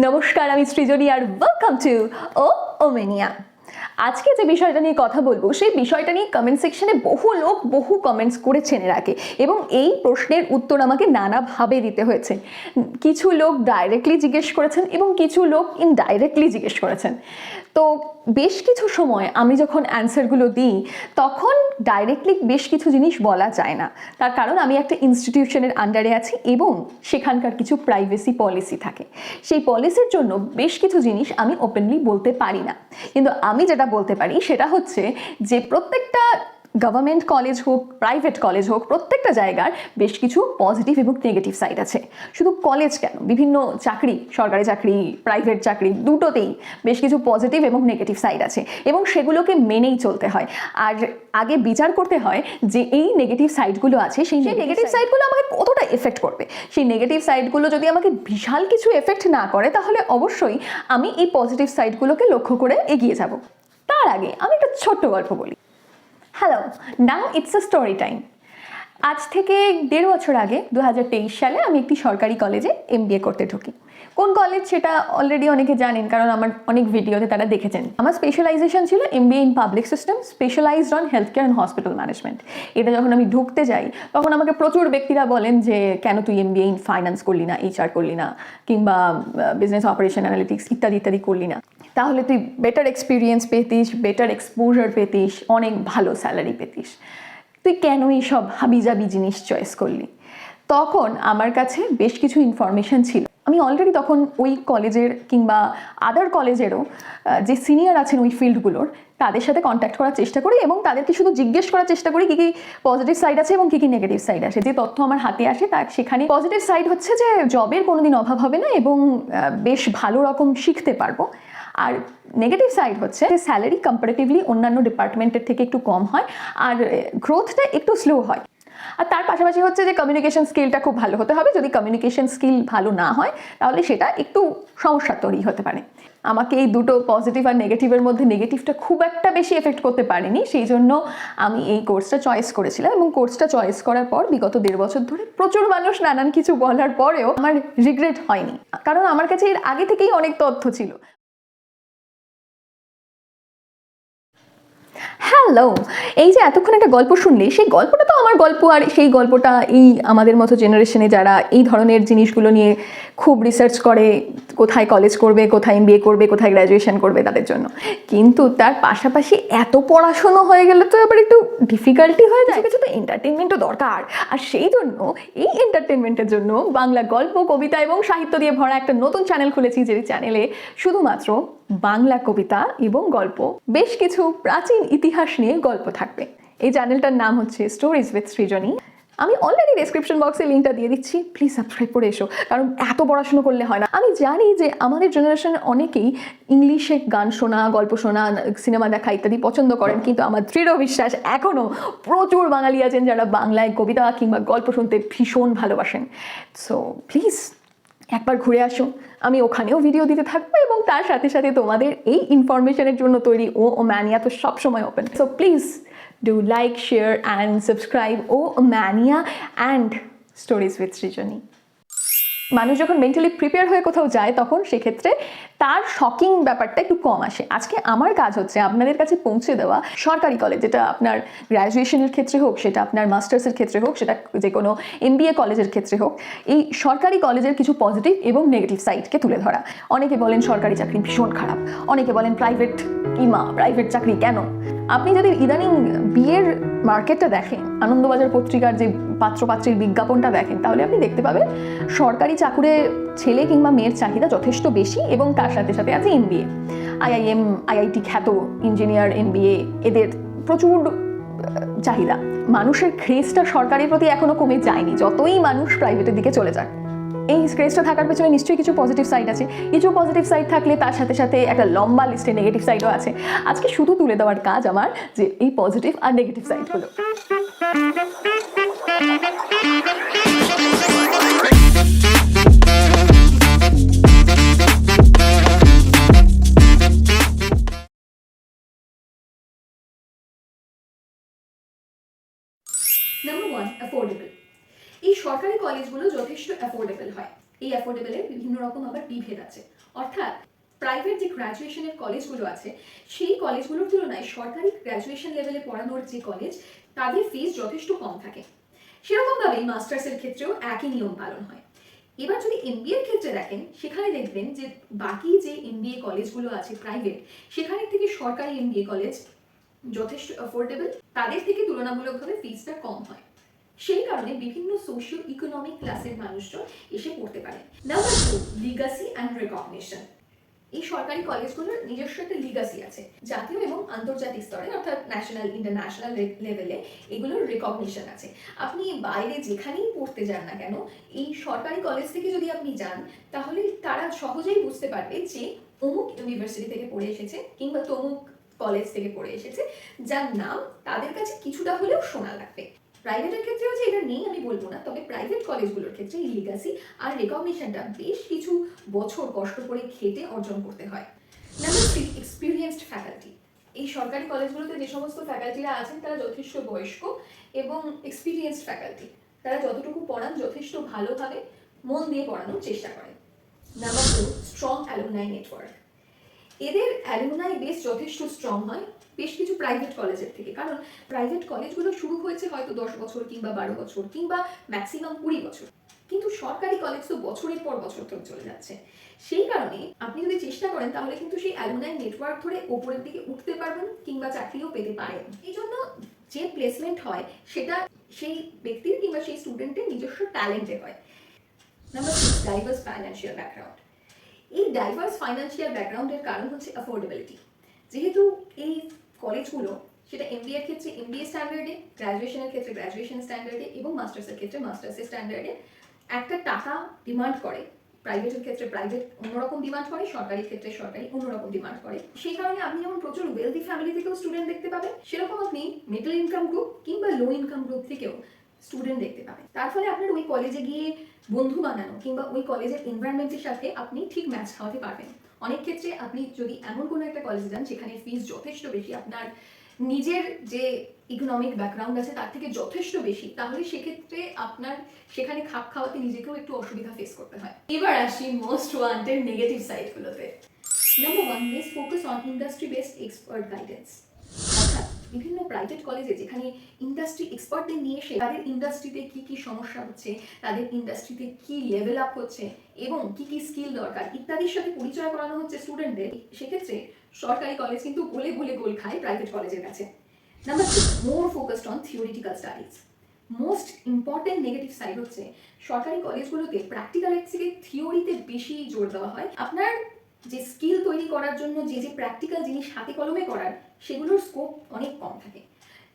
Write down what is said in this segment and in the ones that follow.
নমস্কার, আমি সৃজনী আর welcome to ওমেনিয়া। আজকে যে বিষয়টা নিয়ে কথা বলবো সেই বিষয়টা নিয়ে কমেন্ট সেকশনে বহু লোক বহু কমেন্টস করেছেন এর আগে, এবং এই প্রশ্নের উত্তর আমাকে নানাভাবে দিতে হয়েছে। কিছু লোক ডাইরেক্টলি জিজ্ঞেস করেছেন এবং কিছু লোক ইনডাইরেক্টলি জিজ্ঞেস করেছেন। তো বেশ কিছু সময় আমি যখন অ্যান্সারগুলো দিই তখন ডাইরেক্টলি বেশ কিছু জিনিস বলা যায় না, তার কারণ আমি একটা ইনস্টিটিউশনের আন্ডারে আছি এবং সেখানকার কিছু প্রাইভেসি পলিসি থাকে। সেই পলিসির জন্য বেশ কিছু জিনিস আমি ওপেনলি বলতে পারি না, কিন্তু আমি যেটা বলতে পারি সেটা হচ্ছে যে প্রত্যেকটা গভর্নমেন্ট কলেজ হোক, প্রাইভেট কলেজ হোক, প্রত্যেকটা জায়গার বেশ কিছু পজিটিভ এবং নেগেটিভ সাইড আছে। শুধু কলেজ কেন, বিভিন্ন চাকরি, সরকারি চাকরি, প্রাইভেট চাকরি, দুটোতেই বেশ কিছু পজিটিভ এবং নেগেটিভ সাইড আছে এবং সেগুলোকে মেনেই চলতে হয়। আর আগে বিচার করতে হয় যে এই নেগেটিভ সাইডগুলো আছে, সেই নেগেটিভ সাইডগুলো আমাকে কতটা এফেক্ট করবে। সেই নেগেটিভ সাইডগুলো যদি আমাকে বিশাল কিছু এফেক্ট না করে তাহলে অবশ্যই আমি এই পজিটিভ সাইডগুলোকে লক্ষ্য করে এগিয়ে যাব। তার আগে আমি একটা ছোট্ট গল্প বলি। Hello, now it's a story time. আজ থেকে 1.5 বছর আগে 2023 সালে আমি একটি সরকারি কলেজে MBA করতে ঢুকি। কোন কলেজ সেটা অলরেডি অনেকে জানেন, কারণ আমার অনেক ভিডিওতে তারা দেখেছেন। আমার স্পেশালাইজেশন ছিল MBA in public system, specialised on health care and hospital management. এটা যখন আমি ঢুকতে যাই তখন আমাকে প্রচুর ব্যক্তিরা বলেন যে কেন তুই MBA ইন ফাইন্যান্স করলি না, HR করলি না, কিংবা বিজনেস অপারেশন অ্যানালিটিক্স ইত্যাদি ইত্যাদি করলি না, তাহলে তুই বেটার এক্সপিরিয়েন্স পেতিস, বেটার এক্সপোজার পেতিস, অনেক ভালো স্যালারি পেতিস, তুই কেন এইসব হাবিজাবি জিনিস চয়েস করলি। তখন আমার কাছে বেশ কিছু ইনফরমেশন ছিল। আমি অলরেডি তখন ওই কলেজের কিংবা আদার কলেজেরও যে সিনিয়র আছেন ওই ফিল্ডগুলোর, তাদের সাথে কন্ট্যাক্ট করার চেষ্টা করি এবং তাদেরকে শুধু জিজ্ঞেস করার চেষ্টা করি কী কী পজিটিভ সাইড আছে এবং কী কী নেগেটিভ সাইড আছে। যে তথ্য আমার হাতে আসে তার সেখানে পজিটিভ সাইড হচ্ছে যে জবের কোনোদিন অভাব হবে না এবং বেশ ভালো রকম শিখতে পারবো। আর নেগেটিভ সাইড হচ্ছে যে স্যালারি কম্পারেটিভলি অন্যান্য ডিপার্টমেন্টের থেকে একটু কম হয় আর গ্রোথটা একটু স্লো হয়। আর তার পাশাপাশি হচ্ছে যে কমিউনিকেশন স্কিলটা খুব ভালো হতে হবে। যদি কমিউনিকেশন স্কিল ভালো না হয় তাহলে সেটা একটু সমস্যা তৈরি হতে পারে। আমাকে এই দুটো পজিটিভ আর নেগেটিভের মধ্যে নেগেটিভটা খুব একটা বেশি এফেক্ট করতে পারেনি, সেই জন্য আমি এই কোর্সটা চয়েস করেছিলাম। এবং কোর্সটা চয়েস করার পর বিগত 1.5 বছর ধরে প্রচুর মানুষ নানান কিছু বলার পরেও আমার রিগ্রেট হয়নি, কারণ আমার কাছে এর আগে থেকেই অনেক তথ্য ছিল। হ্যালো, এই যে এতক্ষণ একটা গল্প শুনলে, সেই গল্পটা তো আমার গল্প, আর সেই গল্পটা এই আমাদের মতো জেনারেশনে যারা এই ধরনের জিনিসগুলো নিয়ে খুব রিসার্চ করে, কোথায় কলেজ করবে, কোথায় MBA করবে, কোথায় গ্র্যাজুয়েশন করবে তাদের জন্য। কিন্তু তার পাশাপাশি এত পড়াশুনো হয়ে গেলে তো এবার একটু ডিফিকাল্টি হয়ে যায়, কিছু তো এন্টারটেনমেন্টও দরকার। আর সেই জন্য এই এন্টারটেনমেন্টের জন্য বাংলা গল্প, কবিতা এবং সাহিত্য দিয়ে ভরা একটা নতুন চ্যানেল খুলেছি, যে চ্যানেলে শুধুমাত্র বাংলা কবিতা এবং গল্প, বেশ কিছু প্রাচীন ইতিহাস নিয়ে গল্প থাকবে। এই চ্যানেলটার নাম হচ্ছে স্টোরিজ উইথ সৃজনী। আমি অলরেডি ডেসক্রিপশন বক্সে লিঙ্কটা দিয়ে দিচ্ছি, প্লিজ সাবস্ক্রাইব করে এসো, কারণ এত পড়াশুনো করলে হয় না। আমি জানি যে আমাদের জেনারেশনের অনেকেই ইংলিশে গান শোনা, গল্প শোনা, সিনেমা দেখা ইত্যাদি পছন্দ করেন, কিন্তু আমার দৃঢ় বিশ্বাস এখনও প্রচুর বাঙালি আছেন যারা বাংলায় কবিতা কিংবা গল্প শুনতে ভীষণ ভালোবাসেন। সো প্লিজ একবার ঘুরে আসো, আমি ওখানেও ভিডিও দিতে থাকবো এবং তার সাথে সাথে তোমাদের এই ইনফরমেশনের জন্য তৈরি ওম্যানিয়া তো সবসময় open. So please do like, share and subscribe Womania and stories with Srijani. মানুষ যখন মেন্টালি প্রিপেয়ার হয়ে কোথাও যায় তখন সেক্ষেত্রে তার শকিং ব্যাপারটা একটু কম আসে। আজকে আমার কাজ হচ্ছে আপনাদের কাছে পৌঁছে দেওয়া সরকারি কলেজ, যেটা আপনার গ্র্যাজুয়েশনের ক্ষেত্রে হোক, সেটা আপনার মাস্টার্সের ক্ষেত্রে হোক, সেটা যে কোনো MBA কলেজের ক্ষেত্রে হোক, এই সরকারি কলেজের কিছু পজিটিভ এবং নেগেটিভ সাইডকে তুলে ধরা। অনেকে বলেন সরকারি চাকরি ভীষণ খারাপ, অনেকে বলেন প্রাইভেট প্রাইভেট চাকরি কেন। আপনি যদি ইদানিং বিয়ের মার্কেটটা দেখেন, আনন্দবাজার পত্রিকার যে পাত্রপাত্রীর বিজ্ঞাপনটা দেখেন, তাহলে আপনি দেখতে পাবেন সরকারি চাকুরে ছেলে কিংবা মেয়ের চাহিদা যথেষ্ট বেশি এবং তার সাথে সাথে আছে MBA, IIM, IIT খ্যাত ইঞ্জিনিয়ার, MBA, এদের প্রচুর চাহিদা। মানুষের ক্রেজটা সরকারের প্রতি এখনো কমে যায়নি, যতই মানুষ প্রাইভেটের দিকে চলে যায়। এই ক্রেজটা থাকার পেছনে নিশ্চয়ই কিছু পজিটিভ সাইড আছে। কিছু পজিটিভ সাইড থাকলে তার সাথে সাথে একটা লম্বা লিস্টে নেগেটিভ সাইডও আছে। আজকে শুধু তুলে দেওয়ার কাজ আমার, যে এই পজিটিভ আর নেগেটিভ সাইডগুলো। Number 1, affordable. এই সরকারি কলেজগুলো যথেষ্ট অ্যাফোর্ডেবল হয়। এই অ্যাফোর্ডেবলের বিভিন্ন রকম আবার বিভেদ আছে। অর্থাৎ প্রাইভেট যে গ্র্যাজুয়েশনের কলেজগুলো আছে সেই কলেজগুলোর তুলনায় সরকারি গ্র্যাজুয়েশন লেভেলে পড়ানোর যে কলেজ তাদের ফিস যথেষ্ট কম থাকে। সেরকমভাবেই মাস্টার্সের ক্ষেত্রেও একই নিয়ম পালন হয়। এবার যদি এমবিএর ক্ষেত্রে দেখেন, সেখানে দেখবেন যে বাকি যে এমবিএ কলেজগুলো আছে প্রাইভেট, সেখানের থেকে সরকারি এমবিএ কলেজ যথেষ্ট অ্যাফোর্ডেবল, তাদের থেকে তুলনামূলকভাবে ফিসটা কম হয়। সেই কারণে বিভিন্ন সোশিও ইকোনমিক ক্লাসের মানুষজন এসে পড়তে পারে। Number 2, Legacy and recognition. এই সরকারি কলেজগুলোর নিজস্ব একটা লিগাসি আছে, জাতীয় এবং আন্তর্জাতিক স্তরে অর্থাৎ ন্যাশনাল ইন্টারন্যাশনাল লেভেলে এগুলোর রেকগনিশন আছে। আপনি বাইরে যেখানেই পড়তে যান না কেন, এই সরকারি কলেজ থেকে যদি আপনি যান, তাহলে তারা সহজেই বুঝতে পারবে যে অমুক ইউনিভার্সিটি থেকে পড়ে এসেছে কিংবা তমুক কলেজ থেকে পড়ে এসেছে, যার নাম তাদের কাছে কিছুটা হলেও শোনা লাগবে। প্রাইভেটের ক্ষেত্রেও যে এটা নেই আমি বলবো না, তবে প্রাইভেট কলেজগুলোর ক্ষেত্রে এই লিগাসি আর রেকগনিশনটা বেশ কিছু বছর কষ্ট করে খেটে অর্জন করতে হয়। Number 3, experienced faculty. এই সরকারি কলেজগুলোতে যে সমস্ত ফ্যাকাল্টিরা আছেন তারা যথেষ্ট বয়স্ক এবং এক্সপিরিয়েন্সড ফ্যাকাল্টি। তারা যতটুকু পড়ান যথেষ্ট ভালোভাবে মন দিয়ে পড়ানোর চেষ্টা করেন। Number 4, strong alumni network. এদের অ্যালুমনাই বেস যথেষ্ট স্ট্রং হয় বেশ কিছু প্রাইভেট কলেজের থেকে, কারণ প্রাইভেট কলেজগুলো শুরু হয়েছে হয়তো 10 বছর কিংবা 12 বছর কিংবা ম্যাক্সিমাম 20 বছর, কিন্তু সরকারি কলেজ তো বছরের পর বছর ধরে চলে যাচ্ছে। সেই কারণে আপনি যদি চেষ্টা করেন তাহলে কিন্তু সেই অ্যালুমনাই নেটওয়ার্ক ধরে ওপরের দিকে উঠতে পারবেন কিংবা চাকরিও পেতে পারেন। এই জন্য যে প্লেসমেন্ট হয় সেটা সেই ব্যক্তির কিংবা সেই স্টুডেন্টের নিজস্ব ট্যালেন্টে হয়। Number 6, diverse financial background. এই ডাইভার্স ফাইন্যান্সিয়াল ব্যাকগ্রাউন্ডের কারণ হচ্ছে অ্যাফোর্ডেবিলিটি। যেহেতু এই কলেজগুলো সেটা এমবিএর ক্ষেত্রে এমবিএ স্ট্যান্ডার্ডে, গ্র্যাজুয়েশনের ক্ষেত্রে গ্র্যাজুয়েশন স্ট্যান্ডার্ডে এবং মাস্টার্সের ক্ষেত্রে মাস্টার্সের স্ট্যান্ডার্ডে একটা টাকা ডিমান্ড করে। প্রাইভেটের ক্ষেত্রে প্রাইভেট অন্যরকম ডিমান্ড করে, সরকারি ক্ষেত্রে সরকারি অন্যরকম ডিমান্ড করে। সেই কারণে আপনি যেমন প্রচুর ওয়েলদি ফ্যামিলি থেকেও স্টুডেন্ট দেখতে পাবেন, সেরকম আপনি মিডল ইনকাম গ্রুপ কিংবা লো ইনকাম গ্রুপ থেকেও স্টুডেন্ট দেখতে পাবেন। তার ফলে আপনার ওই কলেজে গিয়ে বন্ধু বানানো কিংবা ওই কলেজের এনভায়রনমেন্টের সাথে আপনি ঠিক ম্যাচ খাওয়াতে পারবেন। অনেক ক্ষেত্রে আপনি যদি এমন কোনো একটা কলেজে যান যেখানে ফিস যথেষ্ট বেশি, আপনার নিজের যে ইকোনমিক ব্যাকগ্রাউন্ড আছে তার থেকে যথেষ্ট বেশি, তাহলে সেক্ষেত্রে আপনার সেখানে খাপ খাওয়াতে নিজেকেও একটু অসুবিধা ফেস করতে হয়। এবার আসি মোস্ট ওয়ান্টেড নেগেটিভ সাইডগুলোতে। Number 1, less focus on industry based expert guidance. অর্থাৎ বিভিন্ন প্রাইভেট কলেজে যেখানে ইন্ডাস্ট্রি এক্সপার্টদের নিয়ে এসে তাদের ইন্ডাস্ট্রিতে কি কি সমস্যা হচ্ছে, তাদের ইন্ডাস্ট্রিতে কি লেভেল আপ হচ্ছে এবং কি কি স্কিল দরকার ইত্যাদির সাথে পরিচয় করানো হচ্ছে স্টুডেন্টদের, সেক্ষেত্রে সরকারি কলেজ কিন্তু গোলে গোলে গোল খায় প্রাইভেট কলেজের কাছে। Number 2, more focused on theoretical studies. Most important negative side হচ্ছে সরকারি কলেজগুলোতে প্র্যাকটিক্যালের থেকে থিওরিতে বেশি জোর দেওয়া হয়। আপনার যে স্কিল তৈরি করার জন্য যে যে প্র্যাকটিক্যাল জিনিস হাতে কলমে করার, সেগুলোর স্কোপ অনেক কম থাকে।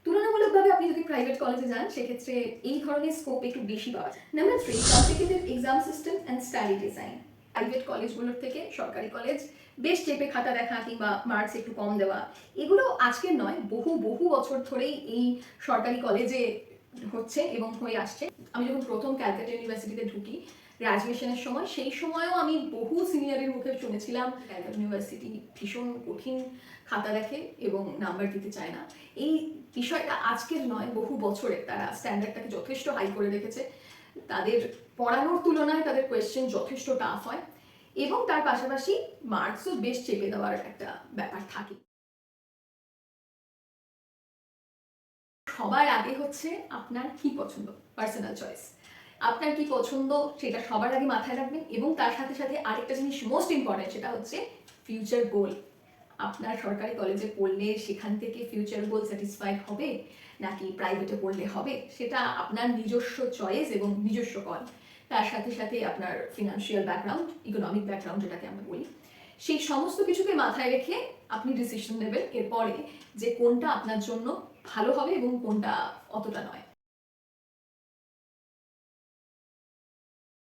তুলনামূলকভাবে আপনি যদি প্রাইভেট কলেজে যান সেক্ষেত্রে এই ধরনের স্কোপ একটু বেশি পাওয়া যায়। Number 3, complicated exam system and study design. Private কলেজগুলোর থেকে সরকারি কলেজ বেশ চেপে খাতা দেখা কিংবা মার্কস একটু কম দেওয়া, এগুলো আজকের নয়, বহু বহু বছর ধরেই এই সরকারি কলেজে হচ্ছে এবং হয়ে আসছে। আমি যখন প্রথম ক্যালকাটা ইউনিভার্সিটিতে ঢুকি গ্র্যাজুয়েশনের সময়, সেই সময়ও আমি বহু সিনিয়রের মুখে শুনেছিলাম ক্যালকাটা ইউনিভার্সিটি ভীষণ কঠিন খাতা দেখে এবং নাম্বার দিতে চায় না। এই বিষয়টা আজকের নয়, বহু বছরের। তারা স্ট্যান্ডার্ডটাকে যথেষ্ট হাই করে রেখেছে। তাদের পড়ানোর তুলনায় তাদের কোয়েশ্চেন যথেষ্ট টাফ হয় এবং তার পাশাপাশি মার্কসও বেশ চেপে দেওয়ার একটা ব্যাপার থাকে। সবার আগে হচ্ছে আপনার কি পছন্দ, পার্সোনাল চয়েস। আপনার কি পছন্দ সেটা সবার আগে মাথায় রাখবেন এবং তার সাথে সাথে আরেকটা জিনিস মোস্ট ইম্পর্টেন্ট, সেটা হচ্ছে ফিউচার গোল। আপনার সরকারি কলেজে পড়লে সেখান থেকে ফিউচার গোল স্যাটিসফাইড হবে নাকি প্রাইভেটে পড়লে হবে, সেটা আপনার নিজস্ব চয়েস এবং নিজস্ব কল। তার সাথে সাথে আপনার ফিনান্সিয়াল ব্যাকগ্রাউন্ড, ইকোনমিক ব্যাকগ্রাউন্ড যেটাকে আমরা বলি, সেই সমস্ত কিছুকে মাথায় রেখে আপনি ডিসিশন নেবেন এরপরে যে কোনটা আপনার জন্য ভালো হবে এবং কোনটা অতটা নয়।